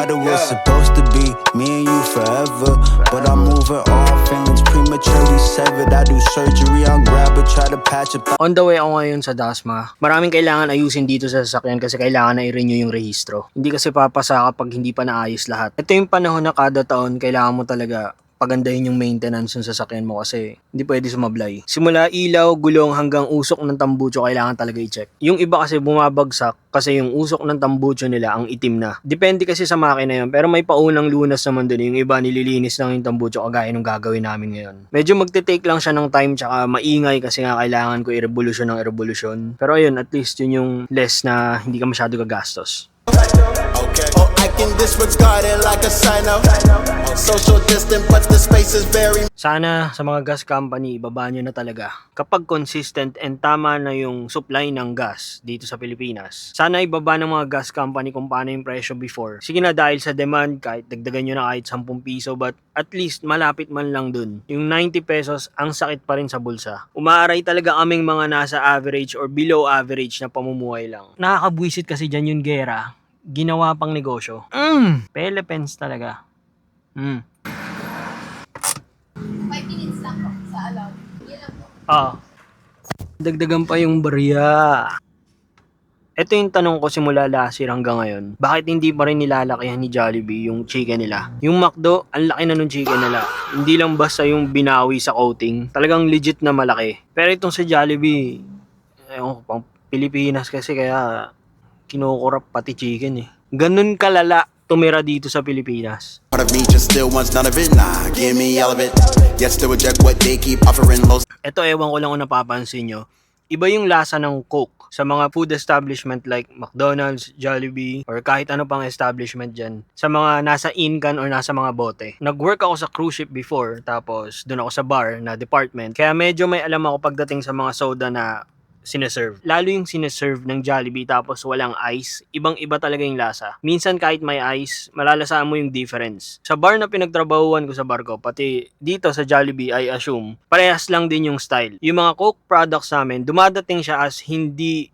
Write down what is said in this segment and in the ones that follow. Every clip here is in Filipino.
It was supposed to be me and you forever, but I'm moving off and it's prematurely severed. I do surgery on grab it, try to patch it. On the way ako ngayon sa Dasma, maraming kailangan ayusin dito sa sasakyan kasi kailangan na i-renew yung rehistro. Hindi kasi papasa kapag hindi pa naayos lahat. Ito yung panahon na kada taon kailangan mo talaga pagandahin yung maintenance ng sasakyan mo kasi hindi pwede sumablay. Simula ilaw, gulong hanggang usok ng tambucho kailangan talaga i-check. Yung iba kasi bumabagsak kasi yung usok ng tambucho nila ang itim na. Depende kasi sa makina yun pero may paunang lunas naman dun. Yung iba nililinis lang yung tambucho kagaya nung gagawin namin ngayon. Medyo magte-take lang siya ng time tsaka maingay kasi nga kailangan ko i-revolusyon ng revolusyon. Pero ayun, at least yun yung less na hindi ka masyado gagastos. Oh, I can disregard it like a sign of social distance, but the space is very. Sana sa mga gas company, ibaba nyo na talaga. Kapag consistent and tama na yung supply ng gas dito sa Pilipinas, sana ibaba ng mga gas company kung paano yung presyo before. Sige na dahil sa demand, kahit dagdagan nyo na kahit 10 piso, but at least malapit man lang dun. Yung 90 pesos, ang sakit pa rin sa bulsa. Umaaray talaga kaming mga nasa average or below average na pamumuhay lang. Nakakabwisit kasi dyan yung gera. Ginawa pang negosyo. Philippines talaga. 5 minutes lang po sa alaw. Yan lang po. Dagdagan pa yung barya. Ito yung tanong ko simula last year hanggang ngayon. Bakit hindi pa rin nilalakihan ni Jollibee yung chicken nila? Yung McDo, ang laki na nung chicken nila. Hindi lang basta yung binawi sa coating. Talagang legit na malaki. Pero itong sa Jollibee, ewan ko, pang Pilipinas kasi kaya kinukurap pati chicken eh. Ganun kalala tumira dito sa Pilipinas. Part of me just still wants none of it. Nah, give me all of it. Yet still reject what they keep offering low. Ito ewan ko lang kung napapansin nyo. Iba yung lasa ng Coke sa mga food establishment like McDonald's, Jollibee, or kahit ano pang establishment dyan. Sa mga nasa in-can or nasa mga bote. Nag-work ako sa cruise ship before, tapos dun ako sa bar na department. Kaya medyo may alam ako pagdating sa mga soda na sineserve. Lalo yung sineserve ng Jollibee tapos walang ice, ibang-iba talaga yung lasa. Minsan kahit may ice, malalasaan mo yung difference. Sa bar na pinagtrabahuan ko sa barko, pati dito sa Jollibee, I assume, parehas lang din yung style. Yung mga Coke products namin, dumadating siya as hindi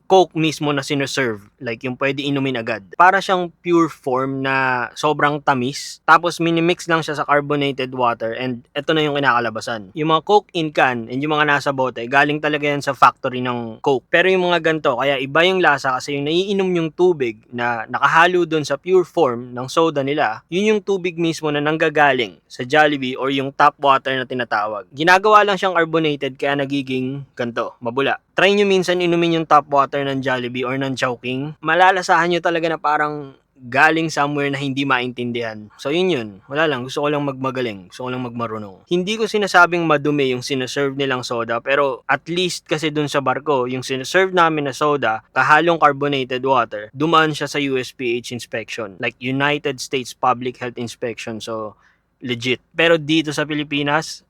Coke mismo na sineserve, like yung pwede inumin agad. Para siyang pure form na sobrang tamis, tapos minimix lang siya sa carbonated water and ito na yung kinakalabasan. Yung mga Coke in can and yung mga nasa bote, galing talaga yan sa factory ng Coke. Pero yung mga ganito, kaya iba yung lasa kasi yung naiinom yung tubig na nakahalo dun sa pure form ng soda nila, yun yung tubig mismo na nanggagaling sa Jollibee or yung tap water na tinatawag. Ginagawa lang siyang carbonated kaya nagiging ganito, mabula. Try nyo minsan inumin yung tap water ng Jollibee or ng Chowking. Malalasahan nyo talaga na parang galing somewhere na hindi maintindihan. So yun. Wala lang. Gusto ko lang magmagaling. Gusto ko lang magmarunong. Hindi ko sinasabing madumi yung sineserve nilang soda. Pero at least kasi dun sa barko, yung sineserve namin na soda, kahalong carbonated water, dumaan siya sa USPH inspection. Like United States Public Health Inspection. So legit. Pero dito sa Pilipinas,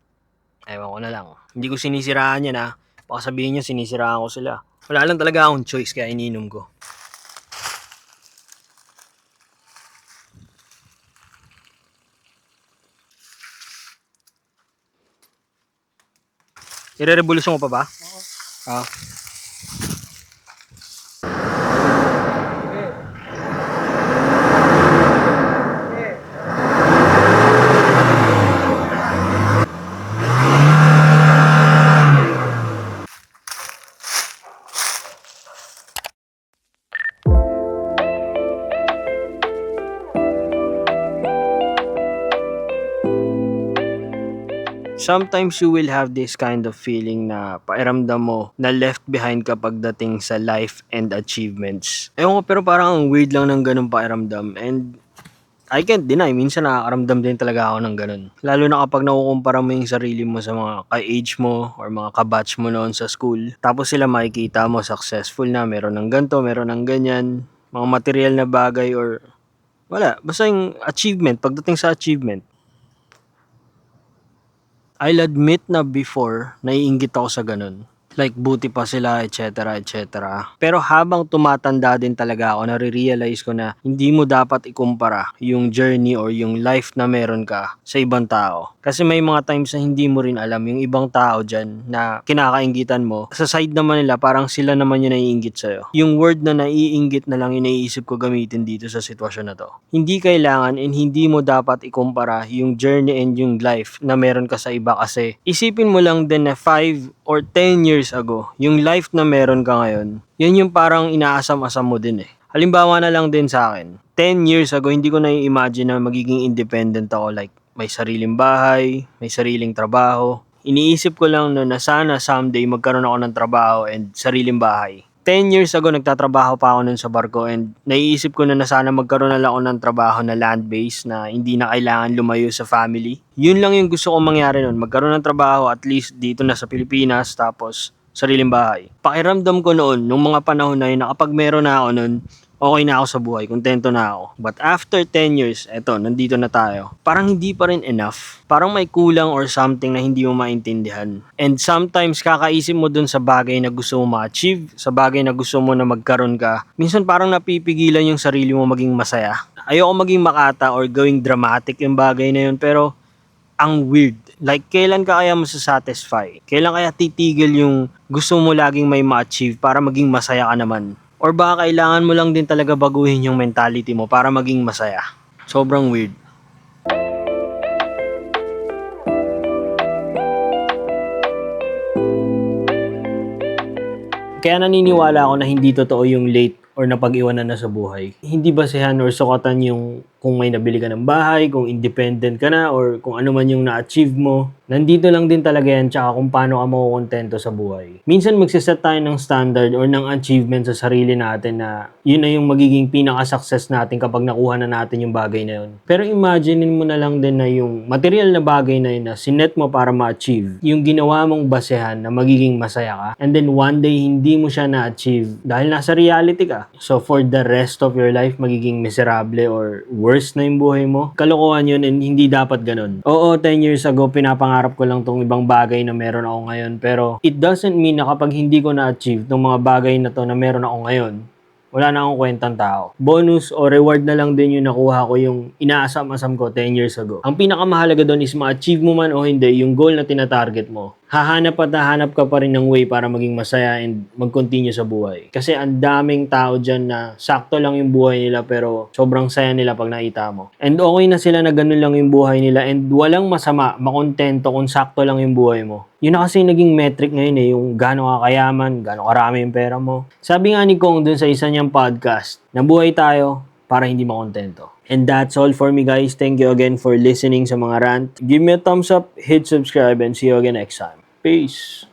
ewan ko na lang. Hindi ko sinisiraan yan ha. Baka sabihin nyo, sinisiraan ko sila. Wala lang talaga akong choice kaya ininom ko. Ire-revolusyon ko pa ba? Oo. Sometimes you will have this kind of feeling na pairamdam mo na left behind ka pagdating sa life and achievements. Ewan ko, pero parang ang weird lang ng ganun pairamdam and I can't deny, minsan nakakaramdam din talaga ako ng ganun. Lalo na kapag nakukumpara mo yung sarili mo sa mga ka-age mo or mga ka-batch mo noon sa school. Tapos sila makikita mo successful na, meron ng ganto, meron ng ganyan, mga material na bagay or wala. Basta yung achievement, pagdating sa achievement. I'll admit na before, naiinggit ako sa ganun. like buti pa sila, etc. etc. Pero habang tumatanda din talaga ako, nare-realize ko na hindi mo dapat ikumpara yung journey or yung life na meron ka sa ibang tao. Kasi may mga times na hindi mo rin alam yung ibang tao dyan na kinakainggitan mo. Sa side naman nila, parang sila naman yung naiinggit sa'yo. Yung word na naiinggit na lang yung naiisip ko gamitin dito sa sitwasyon na to. Hindi kailangan and hindi mo dapat ikumpara yung journey and yung life na meron ka sa iba kasi isipin mo lang din na 5 or 10 years ago, yung life na meron ka ngayon, yun yung parang inaasam-asam mo din eh. Halimbawa na lang din sa akin, 10 years ago, hindi ko na-imagine na magiging independent ako, like may sariling bahay, may sariling trabaho. Iniisip ko lang na sana someday magkaroon ako ng trabaho and sariling bahay. 10 years ago, nagtatrabaho pa ako nun sa barko and naiisip ko na sana magkaroon na lang ako ng trabaho na land-based na hindi na kailangan lumayo sa family. Yun lang yung gusto kong mangyari nun. Magkaroon ng trabaho at least dito na sa Pilipinas tapos sariling bahay. Pakiramdam ko noon, nung mga panahon na yun, na kapag meron na ako nun, okay na ako sa buhay, kontento na ako. But after 10 years, eto, nandito na tayo. Parang hindi pa rin enough. Parang may kulang or something na hindi mo maintindihan. And sometimes, kakaisip mo dun sa bagay na gusto mo ma-achieve, sa bagay na gusto mo na magkaroon ka. Minsan parang napipigilan yung sarili mo maging masaya. Ayoko maging makata or gawing dramatic yung bagay na yun, pero ang weird. Like, kailan ka kaya masasatisfy? Kailan kaya titigil yung gusto mo laging may ma-achieve para maging masaya ka naman? Or baka kailangan mo lang din talaga baguhin yung mentality mo para maging masaya. Sobrang weird. Kaya naniniwala ako na hindi totoo yung late or napag-iwanan na sa buhay. Hindi basehan or sukatan yung kung may nabili ka ng bahay, kung independent ka na, or kung ano man yung na-achieve mo. Nandito lang din talaga yan, tsaka kung paano ka makukontento sa buhay. Minsan magsiset tayo ng standard or ng achievement sa sarili natin na yun na yung magiging pinaka-success natin kapag nakuha na natin yung bagay na yun. Pero imaginein mo na lang din na yung material na bagay na yun na sinet mo para ma-achieve, yung ginawa mong basehan na magiging masaya ka, and then one day hindi mo siya na-achieve dahil nasa reality ka. So for the rest of your life, magiging miserable or worse na yung buhay mo. Kalokohan yun and hindi dapat ganun. Oo, 10 years ago, pinapangarap ko lang tong ibang bagay na meron ako ngayon. Pero it doesn't mean na kapag hindi ko na-achieve tong mga bagay na to na meron ako ngayon, wala na akong kwentang tao. Bonus o reward na lang din yung nakuha ko yung inaasam-asam ko 10 years ago. Ang pinakamahalaga doon is ma-achieve mo man o hindi yung goal na tinatarget mo. Hahanap at hahanap ka pa rin ng way para maging masaya and mag-continue sa buhay. Kasi ang daming tao dyan na sakto lang yung buhay nila pero sobrang saya nila pag nakita mo. And okay na sila na ganun lang yung buhay nila and walang masama, makontento kung sakto lang yung buhay mo. Yun na kasi naging metric ngayon eh, yung gano'ng kakayaman, gano'ng karami yung pera mo. Sabi nga ni Kong dun sa isa niyang podcast, nabuhay tayo para hindi makontento. And that's all for me guys. Thank you again for listening sa mga rant. Give me a thumbs up, hit subscribe, and see you again next time. Peace!